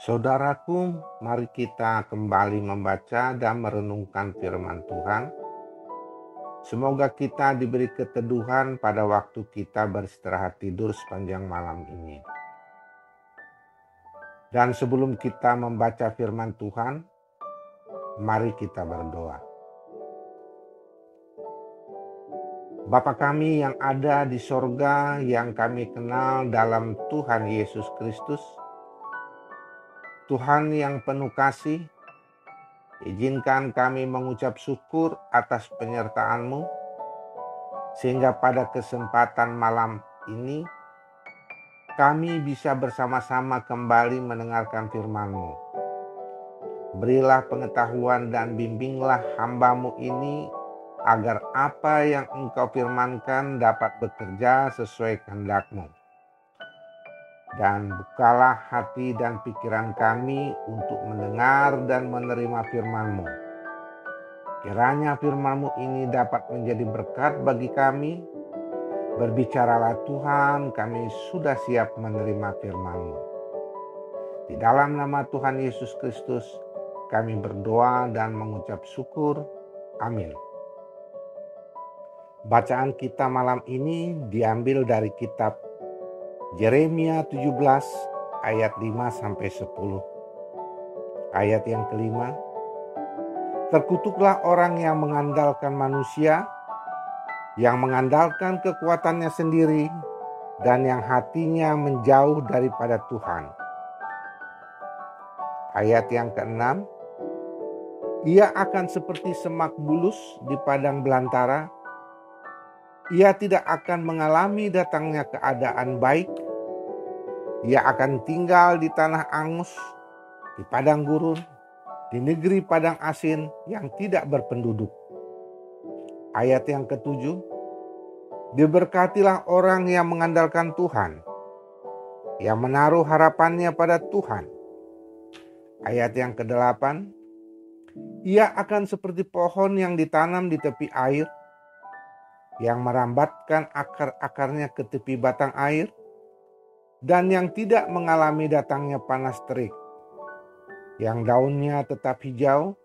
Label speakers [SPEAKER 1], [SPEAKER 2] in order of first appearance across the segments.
[SPEAKER 1] Saudaraku, mari kita kembali membaca dan merenungkan firman Tuhan. Semoga kita diberi keteduhan pada waktu kita beristirahat tidur sepanjang malam ini. Dan sebelum kita membaca firman Tuhan, mari kita berdoa. Bapa kami yang ada di sorga, yang kami kenal dalam Tuhan Yesus Kristus, Tuhan yang penuh kasih, izinkan kami mengucap syukur atas penyertaan-Mu, sehingga pada kesempatan malam ini kami bisa bersama-sama kembali mendengarkan firman-Mu. Berilah pengetahuan dan bimbinglah hamba-Mu ini, agar apa yang Engkau firmankan dapat bekerja sesuai kehendak-Mu. Dan bukalah hati dan pikiran kami untuk mendengar dan menerima firman-Mu. Kiranya firman-Mu ini dapat menjadi berkat bagi kami. Berbicaralah Tuhan, kami sudah siap menerima firman-Mu. Di dalam nama Tuhan Yesus Kristus, kami berdoa dan mengucap syukur. Amin. Bacaan kita malam ini diambil dari kitab Yeremia 17 ayat 5-10. Ayat yang kelima, terkutuklah orang yang mengandalkan manusia, yang mengandalkan kekuatannya sendiri, dan yang hatinya menjauh daripada Tuhan. Ayat yang keenam, ia akan seperti semak bulus di padang belantara. Ia tidak akan mengalami datangnya keadaan baik. Ia akan tinggal di tanah angus, di padang gurun, di negeri padang asin yang tidak berpenduduk. Ayat yang ketujuh, diberkatilah orang yang mengandalkan Tuhan, yang menaruh harapannya pada Tuhan. Ayat yang kedelapan, ia akan seperti pohon yang ditanam di tepi air, yang merambatkan akar-akarnya ke tepi batang air, dan yang tidak mengalami datangnya panas terik, yang daunnya tetap hijau,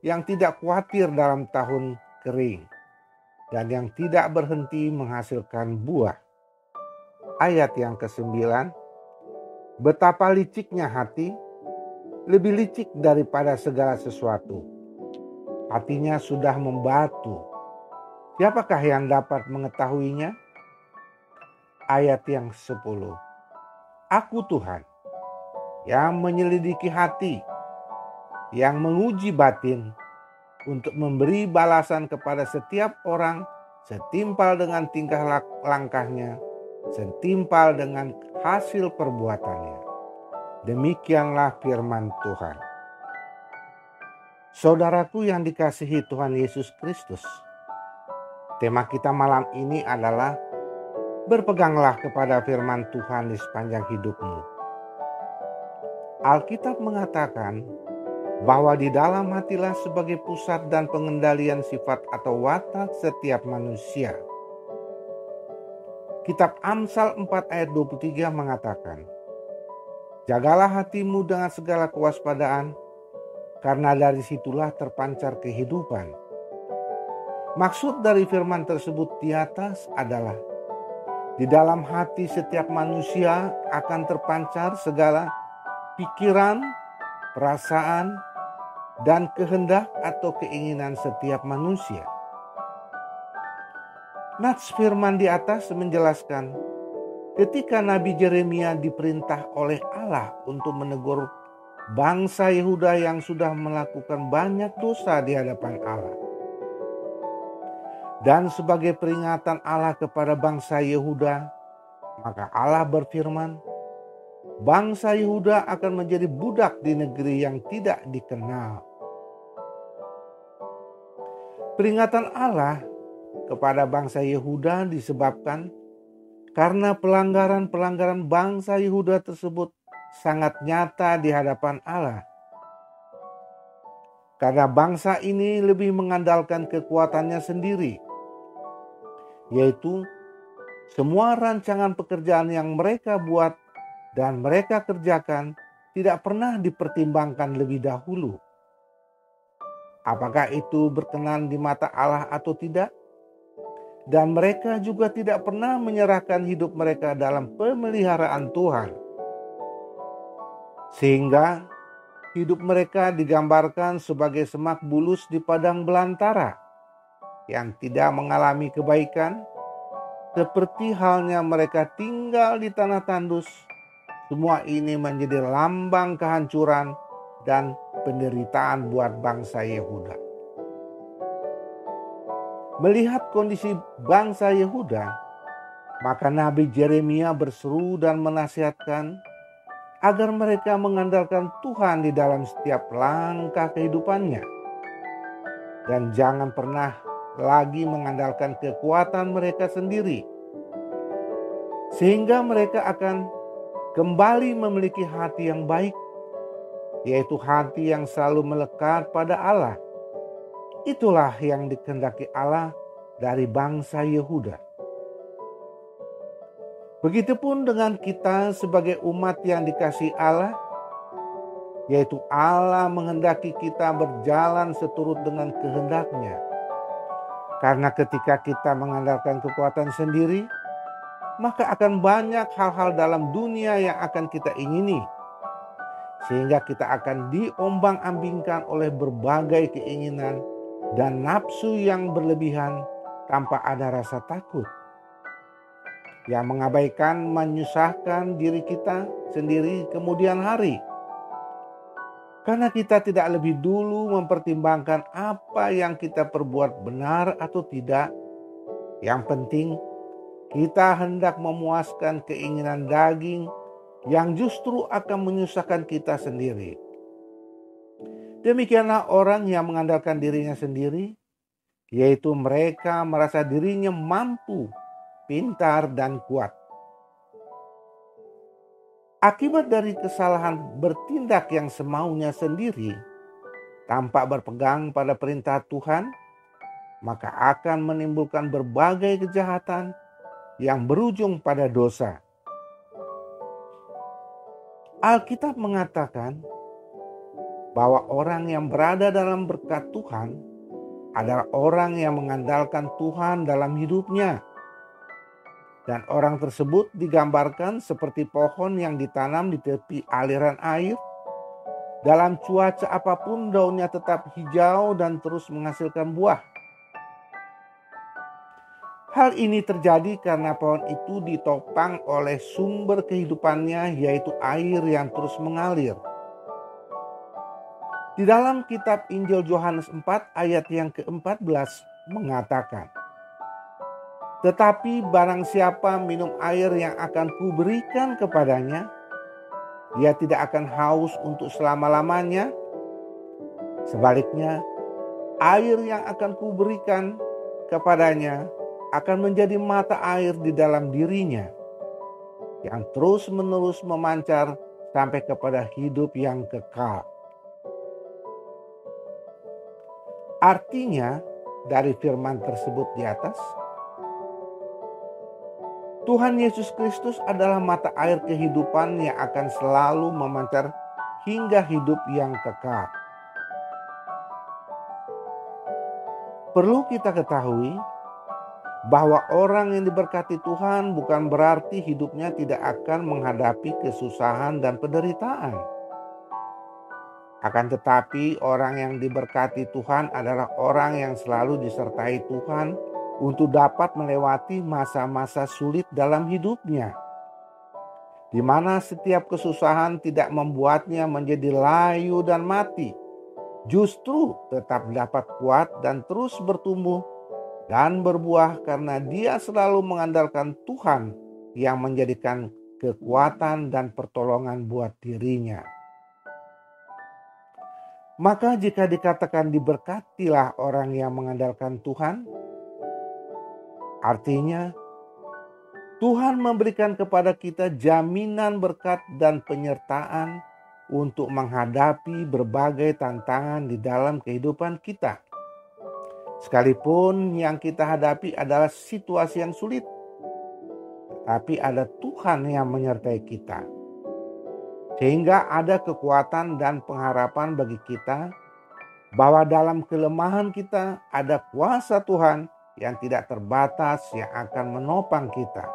[SPEAKER 1] yang tidak khawatir dalam tahun kering, dan yang tidak berhenti menghasilkan buah. Ayat yang ke-9, betapa liciknya hati, lebih licik daripada segala sesuatu. Hatinya sudah membatu. Siapakah yang dapat mengetahuinya? Ayat yang 10. Aku Tuhan, yang menyelidiki hati, yang menguji batin, untuk memberi balasan kepada setiap orang setimpal dengan tingkah langkahnya, setimpal dengan hasil perbuatannya. Demikianlah firman Tuhan. Saudaraku yang dikasihi Tuhan Yesus Kristus, tema kita malam ini adalah berpeganglah kepada firman Tuhan di sepanjang hidupmu. Alkitab mengatakan bahwa di dalam hatilah sebagai pusat dan pengendalian sifat atau watak setiap manusia. Kitab Amsal 4 ayat 23 mengatakan, jagalah hatimu dengan segala kewaspadaan, karena dari situlah terpancar kehidupan. Maksud dari firman tersebut di atas adalah di dalam hati setiap manusia akan terpancar segala pikiran, perasaan, dan kehendak atau keinginan setiap manusia. Nats firman di atas menjelaskan ketika Nabi Yeremia diperintah oleh Allah untuk menegur bangsa Yehuda yang sudah melakukan banyak dosa di hadapan Allah. Dan sebagai peringatan Allah kepada bangsa Yehuda, maka Allah berfirman, bangsa Yehuda akan menjadi budak di negeri yang tidak dikenal. Peringatan Allah kepada bangsa Yehuda disebabkan karena pelanggaran-pelanggaran bangsa Yehuda tersebut sangat nyata di hadapan Allah. Karena bangsa ini lebih mengandalkan kekuatannya sendiri, yaitu semua rancangan pekerjaan yang mereka buat dan mereka kerjakan tidak pernah dipertimbangkan lebih dahulu. Apakah itu berkenan di mata Allah atau tidak? Dan mereka juga tidak pernah menyerahkan hidup mereka dalam pemeliharaan Tuhan. Sehingga hidup mereka digambarkan sebagai semak bulus di padang belantara yang tidak mengalami kebaikan, seperti halnya mereka tinggal di tanah tandus. Semua ini menjadi lambang kehancuran dan penderitaan buat bangsa Yehuda. Melihat kondisi bangsa Yehuda, maka Nabi Yeremia berseru dan menasihatkan agar mereka mengandalkan Tuhan di dalam setiap langkah kehidupannya. Dan jangan pernah lagi mengandalkan kekuatan mereka sendiri. Sehingga mereka akan kembali memiliki hati yang baik, yaitu hati yang selalu melekat pada Allah. Itulah yang dikehendaki Allah dari bangsa Yehuda. Begitupun dengan kita sebagai umat yang dikasihi Allah, yaitu Allah menghendaki kita berjalan seturut dengan kehendak-Nya. Karena ketika kita mengandalkan kekuatan sendiri, maka akan banyak hal-hal dalam dunia yang akan kita ingini. Sehingga kita akan diombang-ambingkan oleh berbagai keinginan dan nafsu yang berlebihan tanpa ada rasa takut, yang mengabaikan menyusahkan diri kita sendiri kemudian hari. Karena kita tidak lebih dulu mempertimbangkan apa yang kita perbuat benar atau tidak. Yang penting kita hendak memuaskan keinginan daging yang justru akan menyusahkan kita sendiri. Demikianlah orang yang mengandalkan dirinya sendiri, yaitu mereka merasa dirinya mampu, pintar, dan kuat. Akibat dari kesalahan bertindak yang semaunya sendiri, tanpa berpegang pada perintah Tuhan, maka akan menimbulkan berbagai kejahatan yang berujung pada dosa. Alkitab mengatakan bahwa orang yang berada dalam berkat Tuhan adalah orang yang mengandalkan Tuhan dalam hidupnya. Dan orang tersebut digambarkan seperti pohon yang ditanam di tepi aliran air. Dalam cuaca apapun daunnya tetap hijau dan terus menghasilkan buah. Hal ini terjadi karena pohon itu ditopang oleh sumber kehidupannya, yaitu air yang terus mengalir. Di dalam kitab Injil Yohanes 4 ayat yang ke-14 mengatakan, "Tetapi barang siapa minum air yang akan kuberikan kepadanya, dia tidak akan haus untuk selama-lamanya. Sebaliknya, air yang akan kuberikan kepadanya akan menjadi mata air di dalam dirinya, yang terus-menerus memancar sampai kepada hidup yang kekal." Artinya dari firman tersebut di atas, Tuhan Yesus Kristus adalah mata air kehidupan yang akan selalu memancar hingga hidup yang kekal. Perlu kita ketahui bahwa orang yang diberkati Tuhan bukan berarti hidupnya tidak akan menghadapi kesusahan dan penderitaan. Akan tetapi orang yang diberkati Tuhan adalah orang yang selalu disertai Tuhan untuk dapat melewati masa-masa sulit dalam hidupnya, di mana setiap kesusahan tidak membuatnya menjadi layu dan mati, justru tetap dapat kuat dan terus bertumbuh dan berbuah karena dia selalu mengandalkan Tuhan yang menjadikan kekuatan dan pertolongan buat dirinya. Maka jika dikatakan diberkatilah orang yang mengandalkan Tuhan, artinya Tuhan memberikan kepada kita jaminan berkat dan penyertaan untuk menghadapi berbagai tantangan di dalam kehidupan kita. Sekalipun yang kita hadapi adalah situasi yang sulit, tapi ada Tuhan yang menyertai kita. sehingga ada kekuatan dan pengharapan bagi kita bahwa dalam kelemahan kita ada kuasa Tuhan yang tidak terbatas yang akan menopang kita.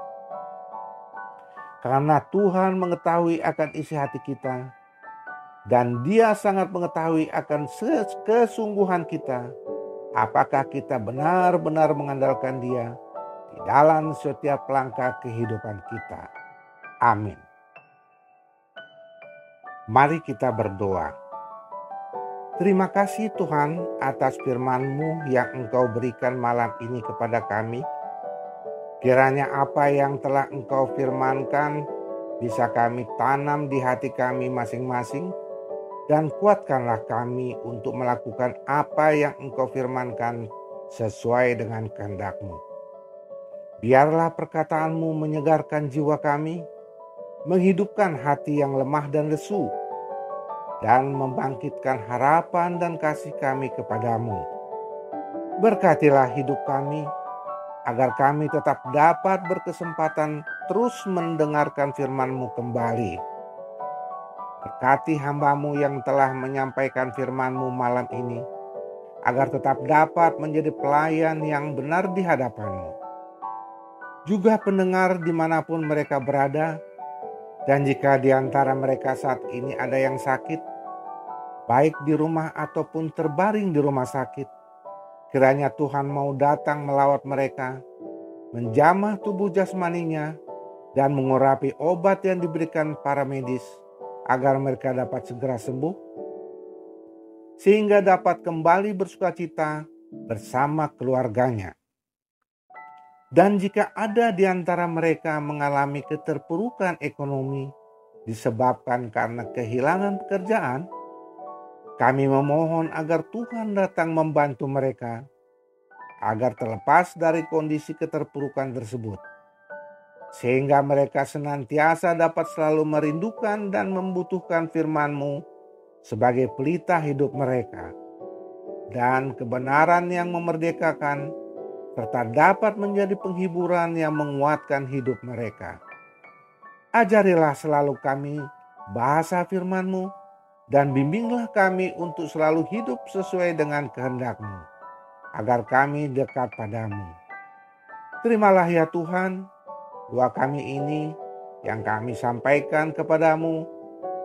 [SPEAKER 1] Karena Tuhan mengetahui akan isi hati kita, dan Dia sangat mengetahui akan kesungguhan kita, apakah kita benar-benar mengandalkan Dia di dalam setiap langkah kehidupan kita. Amin. Mari kita berdoa. Terima kasih Tuhan atas firman-Mu yang Engkau berikan malam ini kepada kami. Kiranya apa yang telah Engkau firmankan bisa kami tanam di hati kami masing-masing, dan kuatkanlah kami untuk melakukan apa yang Engkau firmankan sesuai dengan kehendak-Mu. Biarlah perkataan-Mu menyegarkan jiwa kami, menghidupkan hati yang lemah dan lesu, dan membangkitkan harapan dan kasih kami kepadamu. Berkatilah hidup kami, agar kami tetap dapat berkesempatan terus mendengarkan firman-Mu kembali. Berkati hamba-Mu yang telah menyampaikan firman-Mu malam ini, agar tetap dapat menjadi pelayan yang benar di hadapan-Mu. Juga pendengar dimanapun mereka berada, dan jika di antara mereka saat ini ada yang sakit, baik di rumah ataupun terbaring di rumah sakit, kiranya Tuhan mau datang melawat mereka, menjamah tubuh jasmaninya, dan mengurapi obat yang diberikan para medis, agar mereka dapat segera sembuh, sehingga dapat kembali bersukacita bersama keluarganya. Dan jika ada di antara mereka mengalami keterpurukan ekonomi disebabkan karena kehilangan pekerjaan, kami memohon agar Tuhan datang membantu mereka agar terlepas dari kondisi keterpurukan tersebut, sehingga mereka senantiasa dapat selalu merindukan dan membutuhkan firman-Mu sebagai pelita hidup mereka, dan kebenaran yang memerdekakan serta dapat menjadi penghiburan yang menguatkan hidup mereka. Ajarilah selalu kami bahasa firman-Mu, dan bimbinglah kami untuk selalu hidup sesuai dengan kehendak-Mu, agar kami dekat padamu. Terimalah ya Tuhan, doa kami ini yang kami sampaikan kepadamu.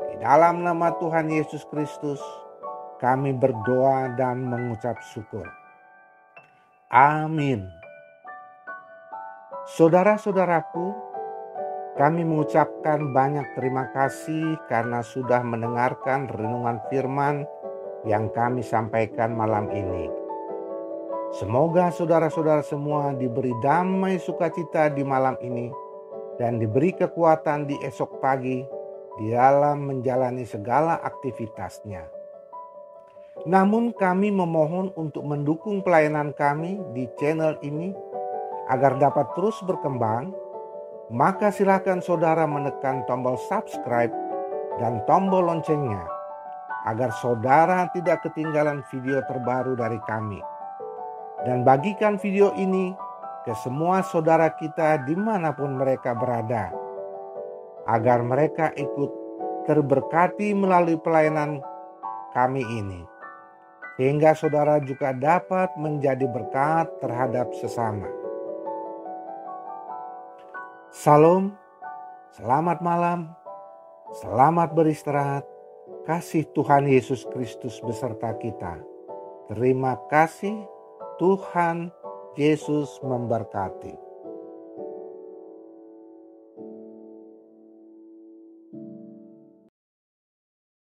[SPEAKER 1] Di dalam nama Tuhan Yesus Kristus, kami berdoa dan mengucap syukur. Amin. Saudara-saudaraku, kami mengucapkan banyak terima kasih karena sudah mendengarkan renungan firman yang kami sampaikan malam ini. Semoga saudara-saudara semua diberi damai sukacita di malam ini dan diberi kekuatan di esok pagi di dalam menjalani segala aktivitasnya. Namun kami memohon untuk mendukung pelayanan kami di channel ini agar dapat terus berkembang. Maka silakan saudara menekan tombol subscribe dan tombol loncengnya agar saudara tidak ketinggalan video terbaru dari kami. Dan bagikan video ini ke semua saudara kita dimanapun mereka berada, agar mereka ikut terberkati melalui pelayanan kami ini, sehingga saudara juga dapat menjadi berkat terhadap sesama. Salam, selamat malam, selamat beristirahat, kasih Tuhan Yesus Kristus beserta kita. Terima kasih, Tuhan Yesus memberkati.